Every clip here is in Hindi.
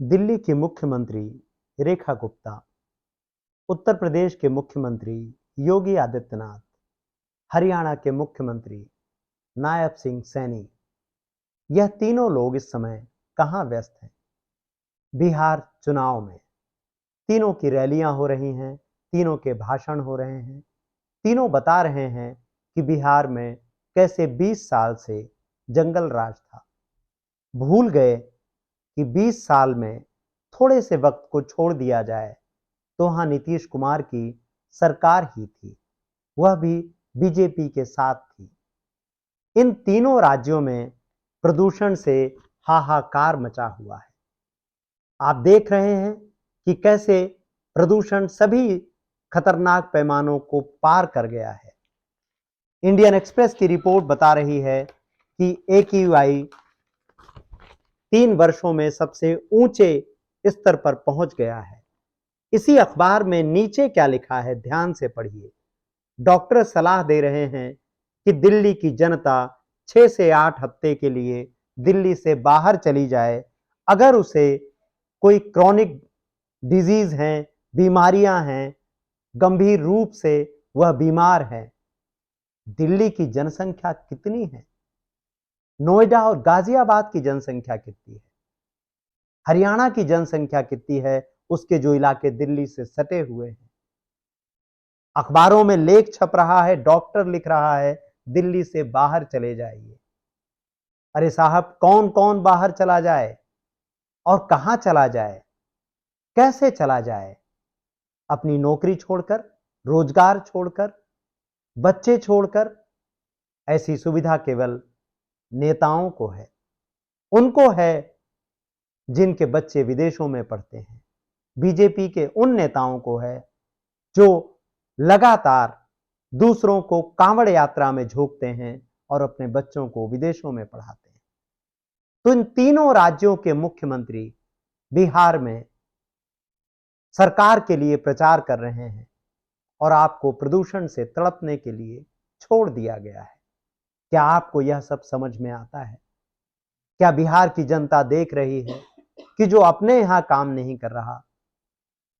दिल्ली की मुख्यमंत्री रेखा गुप्ता, उत्तर प्रदेश के मुख्यमंत्री योगी आदित्यनाथ, हरियाणा के मुख्यमंत्री नायब सिंह सैनी, यह तीनों लोग इस समय कहां व्यस्त हैं? बिहार चुनाव में। तीनों की रैलियां हो रही हैं, तीनों के भाषण हो रहे हैं, तीनों बता रहे हैं कि बिहार में कैसे 20 साल से जंगल राज था। भूल गए कि 20 साल में थोड़े से वक्त को छोड़ दिया जाए तो वहां नीतीश कुमार की सरकार ही थी, वह भी बीजेपी के साथ थी। इन तीनों राज्यों में प्रदूषण से हाहाकार मचा हुआ है। आप देख रहे हैं कि कैसे प्रदूषण सभी खतरनाक पैमानों को पार कर गया है। इंडियन एक्सप्रेस की रिपोर्ट बता रही है कि AQI 3 वर्षों में सबसे ऊंचे स्तर पर पहुंच गया है। इसी अखबार में नीचे क्या लिखा है, ध्यान से पढ़िए। डॉक्टर सलाह दे रहे हैं कि दिल्ली की जनता 6 से 8 हफ्ते के लिए दिल्ली से बाहर चली जाए अगर उसे कोई क्रॉनिक डिजीज है, बीमारियां हैं, गंभीर रूप से वह बीमार है। दिल्ली की जनसंख्या कितनी है? नोएडा और गाजियाबाद की जनसंख्या कितनी है? हरियाणा की जनसंख्या कितनी है, उसके जो इलाके दिल्ली से सटे हुए हैं। अखबारों में लेख छप रहा है, डॉक्टर लिख रहा है दिल्ली से बाहर चले जाइए। अरे साहब, कौन कौन बाहर चला जाए और कहां चला जाए, कैसे चला जाए? अपनी नौकरी छोड़कर, रोजगार छोड़कर, बच्चे छोड़कर? ऐसी सुविधा केवल नेताओं को है, उनको है जिनके बच्चे विदेशों में पढ़ते हैं। बीजेपी के उन नेताओं को है जो लगातार दूसरों को कांवड़ यात्रा में झोंकते हैं और अपने बच्चों को विदेशों में पढ़ाते हैं। तो इन तीनों राज्यों के मुख्यमंत्री बिहार में सरकार के लिए प्रचार कर रहे हैं और आपको प्रदूषण से तड़पने के लिए छोड़ दिया गया है। क्या आपको यह सब समझ में आता है? क्या बिहार की जनता देख रही है कि जो अपने यहां काम नहीं कर रहा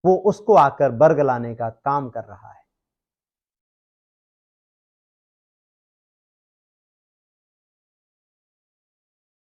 वो उसको आकर बरगलाने का काम कर रहा है?